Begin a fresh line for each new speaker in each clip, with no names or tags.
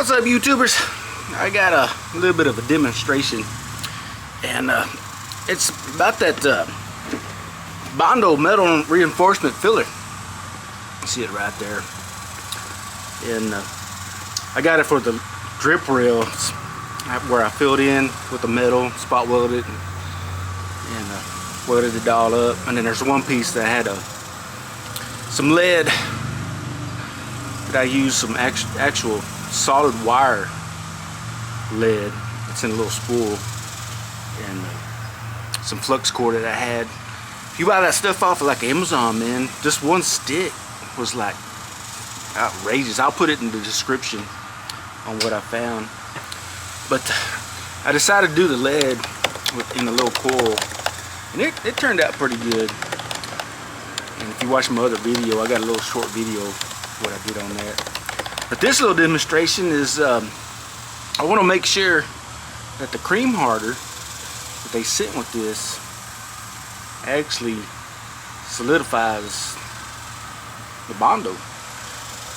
What's up, YouTubers? I got a little bit of a demonstration, and it's about that Bondo metal reinforcement filler. You see it right there, and I got it for the drip rails where I filled in with the metal, spot welded, and welded it all up. And then there's one piece that had some lead that I used, some actual solid wire lead. It's in a little spool, and some flux core that I had. If you buy that stuff off of like Amazon, man, just one stick was like outrageous. I'll put it in the description on what I found. But I decided to do the lead in a little coil, and it turned out pretty good. And if you watch my other video, I got a little short video of what I did on that. But this little demonstration is, I want to make sure that the cream harder that they sent with this actually solidifies the Bondo.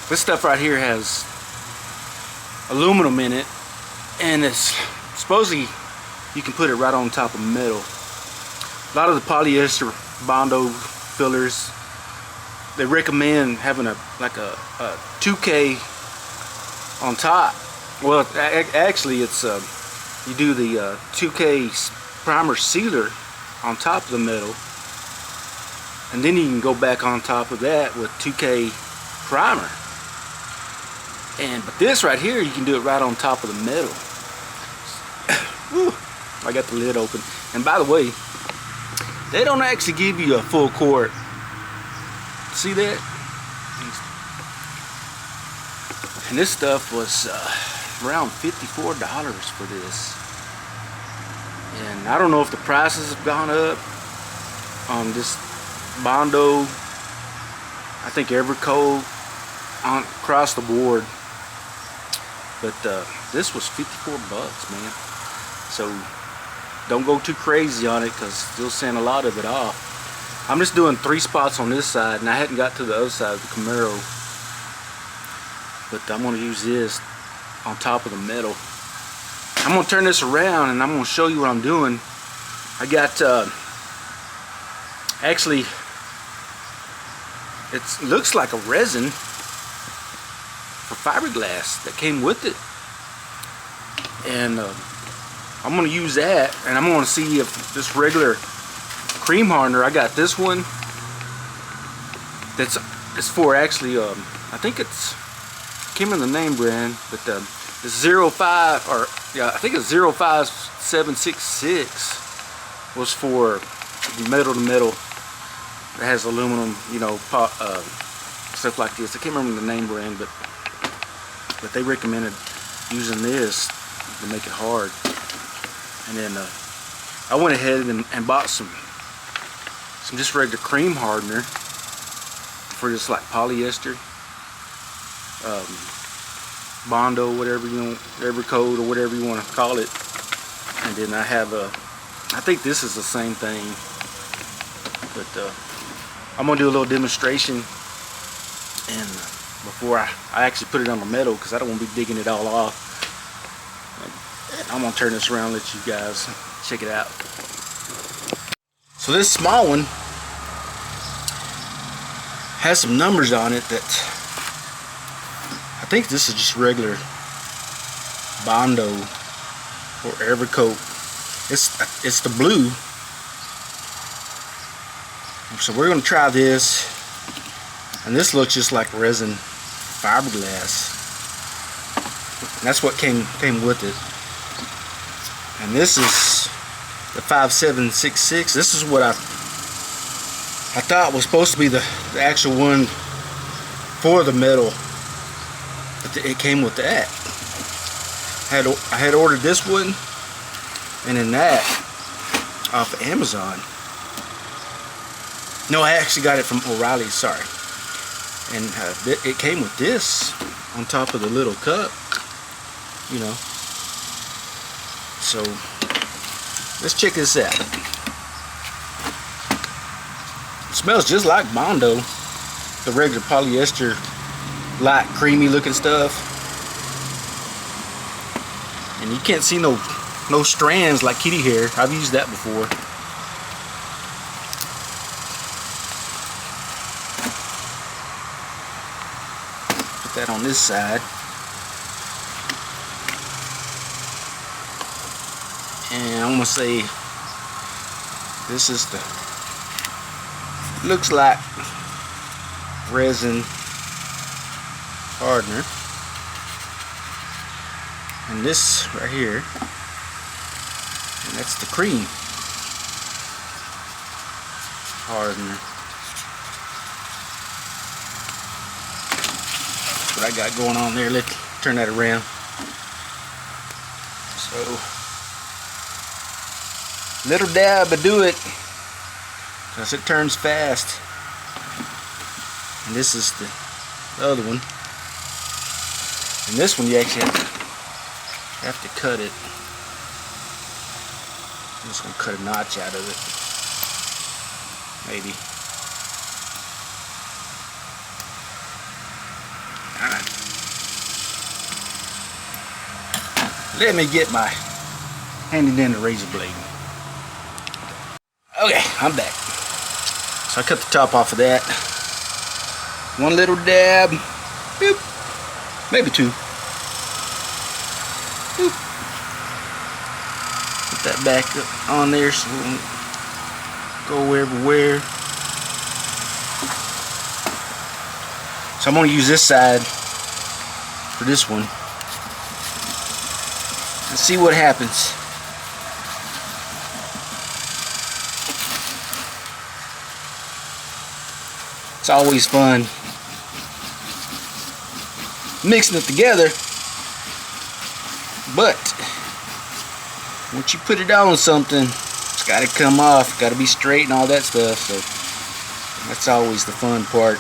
This stuff right here has aluminum in it, and it's supposedly you can put it right on top of metal. A lot of the polyester Bondo fillers, they recommend having a 2K on top. Well, actually it's you do the 2K primer sealer on top of the metal, and then you can go back on top of that with 2K primer. But this right here, you can do it right on top of the metal. Whew, I got the lid open. And by the way, they don't actually give you a full quart. See that? And this stuff was around $54 for this. And I don't know if the prices have gone up on this Bondo. I think every coat across the board. But this was 54 bucks, man. So don't go too crazy on it, because you'll send a lot of it off. I'm just doing 3 spots on this side, and I hadn't got to the other side of the CAMARO. But I'm going to use this on top of the metal. I'm going to turn this around, and I'm going to show you what I'm doing. I got, actually, it looks like a resin for fiberglass that came with it. And I'm going to use that, and I'm going to see if this regular cream hardener, I got this one it's for actually I think it's, I can't remember the name brand, but it's 05, or yeah, I think it's 05766 was for metal to metal that has aluminum, you know, stuff like this. I can't remember the name brand, but they recommended using this to make it hard. And then I went ahead and bought some just regular cream hardener for just like polyester, Bondo, whatever you want, whatever code or whatever you want to call it. And then I have I think this is the same thing, but I'm gonna do a little demonstration, and before I actually put it on the metal, because I don't want to be digging it all off. And I'm gonna turn this around and let you guys check it out. So this small one has some numbers on it that I think this is just regular Bondo or Evercoat. It's the blue. So we're gonna try this, and this looks just like resin fiberglass. And that's what came with it. And this is the 5766. This is what I thought was supposed to be the actual one for the metal, but it came with that. I had ordered this one, and then that off of Amazon. No, I actually got it from O'Reilly's, sorry. And it came with this on top of the little cup, you know. So let's check this out. It smells just like Bondo, the regular polyester, light creamy looking stuff. And you can't see no strands like kitty hair. I've used that before. Put that on this side. And I'm gonna say this is the, looks like resin Hardner. And this right here, and that's the cream Hardner. That's what I got going on there. Let's turn that around. So, little dab but do it, because it turns fast. And this is the other one. And this one you actually have to cut it. I'm just gonna cut a notch out of it. Maybe. Alright. Let me get my handy dandy razor blade. Okay, I'm back. So I cut the top off of that. One little dab. Boop. Maybe two. Boop. Put that back up on there so it won't go everywhere. So I'm going to use this side for this one. And see what happens. It's always fun mixing it together, but once you put it on something, it's got to come off, got to be straight and all that stuff. So that's always the fun part,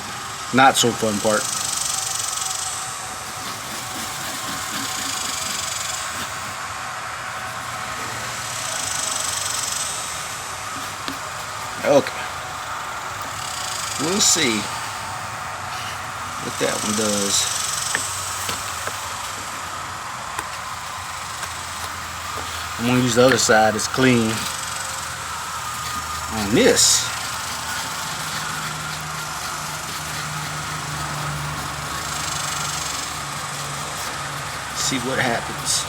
not so fun part. Okay, we'll see what that one does. I'm going to use the other side that's clean on this. See what happens.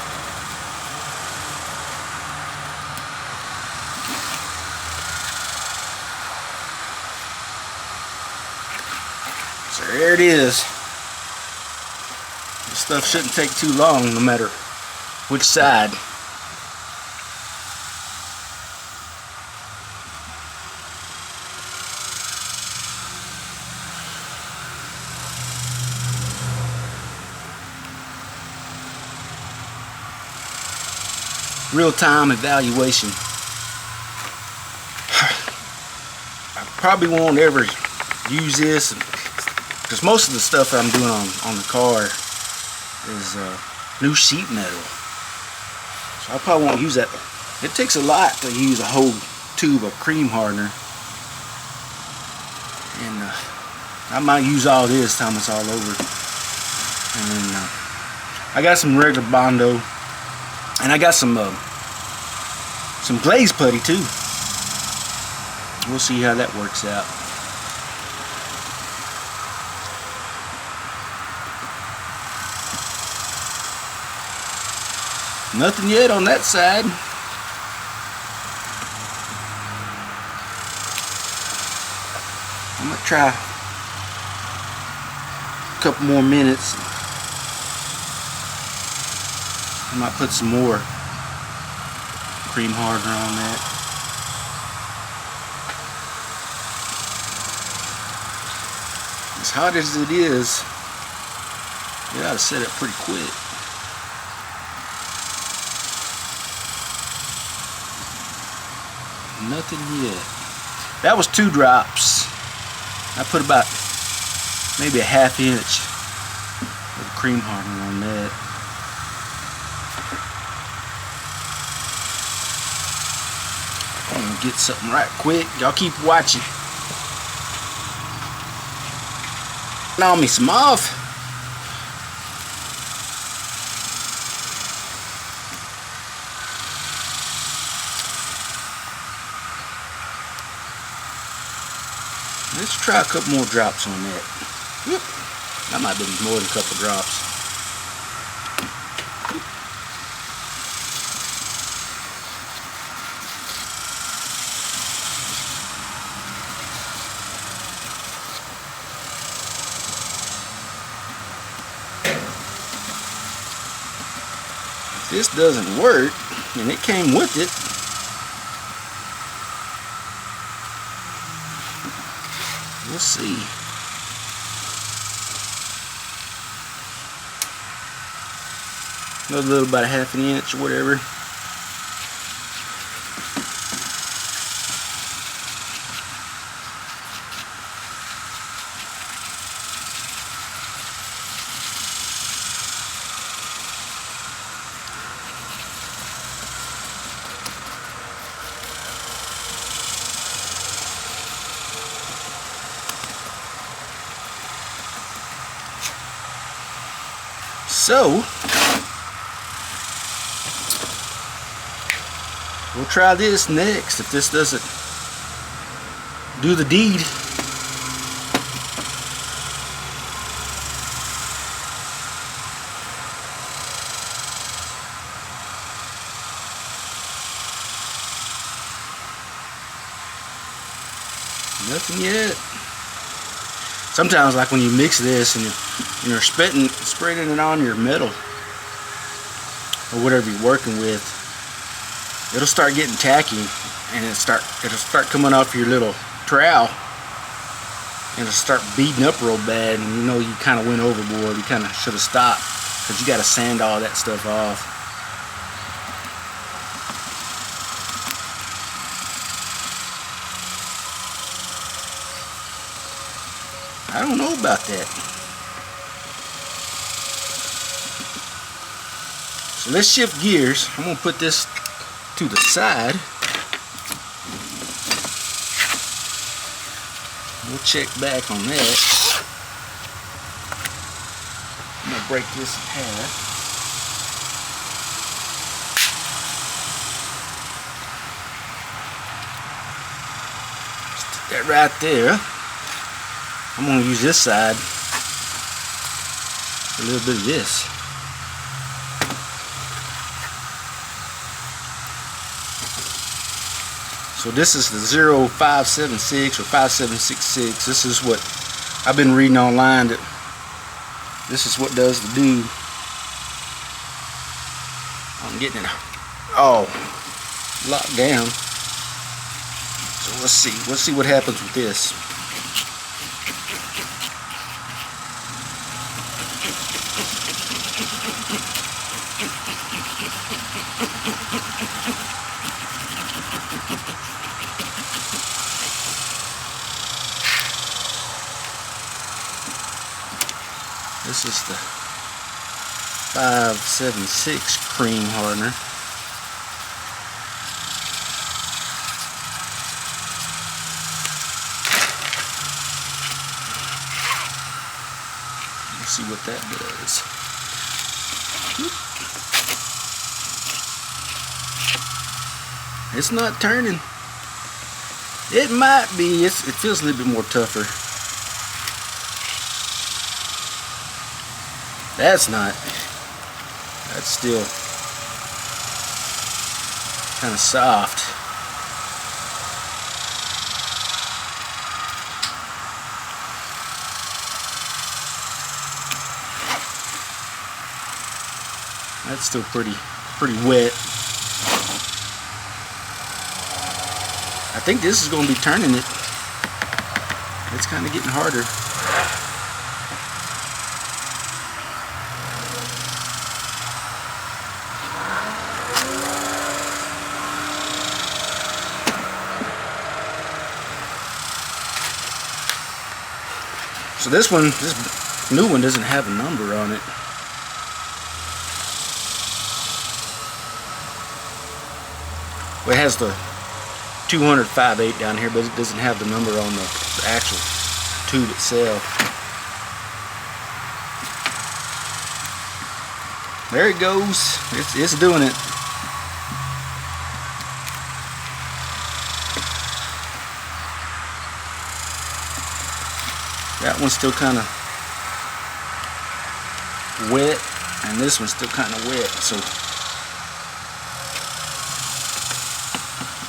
So there it is. This stuff shouldn't take too long no matter which side. Real-time evaluation. I probably won't ever use this because most of the stuff I'm doing on the car is new sheet metal, so I probably won't use that. It takes a lot to use a whole tube of cream hardener, and I might use all this time it's all over. And then I got some regular Bondo. And I got some glaze putty too. We'll see how that works out. Nothing yet on that side. I'm gonna try a couple more minutes. I might put some more cream hardener on that. As hot as it is, you gotta set it pretty quick. Nothing yet. That was 2 drops. I put about maybe a ½ inch of cream hardener on that. I'm gonna get something right quick. Y'all keep watching. On me some off. Let's try a couple more drops on that. Whoop. That might be more than a couple drops. If this doesn't work, and it came with it, we'll see. Another little, about a half an inch or whatever. So, we'll try this next if this doesn't do the deed. Nothing yet. Sometimes, like when you mix this and you're spreading it on your metal or whatever you're working with, it'll start getting tacky, and it'll start coming off your little trowel, and it'll start beating up real bad, and you know you kind of went overboard. You kind of should have stopped, because you got to sand all that stuff off. I don't know about that. So let's shift gears. I'm going to put this to the side. We'll check back on that. I'm going to break this in half. Stick that right there. I'm going to use this side, a little bit of this. So this is the 0576 or 5766. This is what I've been reading online, that this is what does the do. I'm getting it all locked down. So let's see what happens with this. This is the 576 cream hardener. Let's see what that does. It's not turning. It might be. It feels a little bit more tougher. That's not. That's still kind of soft. That's still pretty wet. I think this is going to be turning it. It's kind of getting harder. So this new one doesn't have a number on it. Well, it has the 205.8 down here, but it doesn't have the number on the actual tube itself. There it goes. It's doing it. that one's still kind of wet, and this one's still kind of wet. So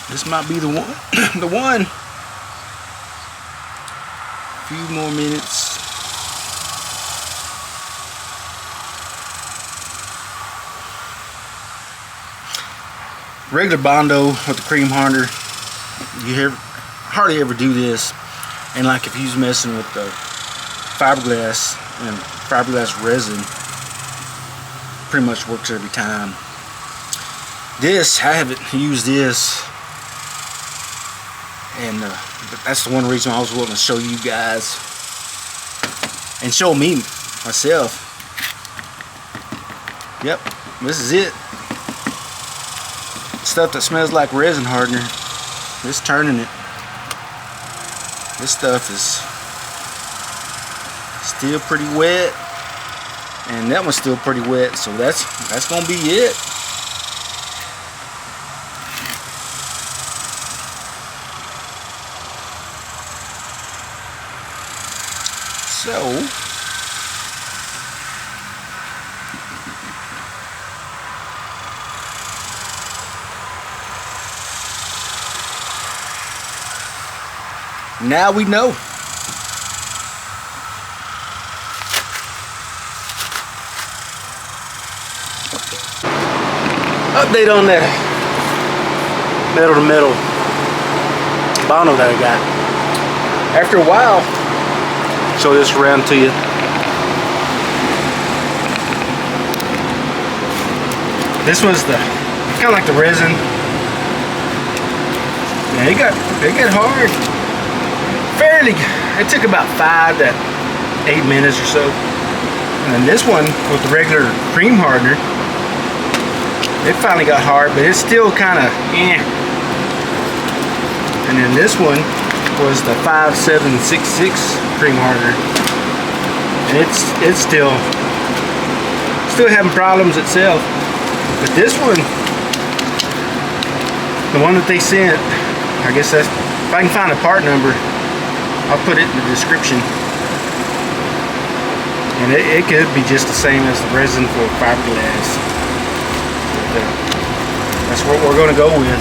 this might be the one. The one. A few more minutes. Regular Bondo with the cream hardener, you hardly ever do this. And like if you was messing with the fiberglass and fiberglass resin, pretty much works every time. This, I haven't used this, and that's the one reason I was willing to show you guys and show me myself. Yep, this is it. Stuff that smells like resin hardener. It's turning it. This stuff is still pretty wet, and that one's still pretty wet, so that's gonna be it. So now we know. Update on that metal to metal Bondo that I got. After a while, show this around to you. This was the kind of like the resin. Yeah, it got hard. Fairly, it took about 5 to 8 minutes or so. And then this one with the regular cream hardener, it finally got hard, but it's still kind of eh. And then this one was the 5766 cream hardener, and it's still having problems itself. But this one, the one that they sent, I guess that's, if I can find a part number, I'll put it in the description. And it could be just the same as the resin for fiberglass. But, that's what we're going to go with.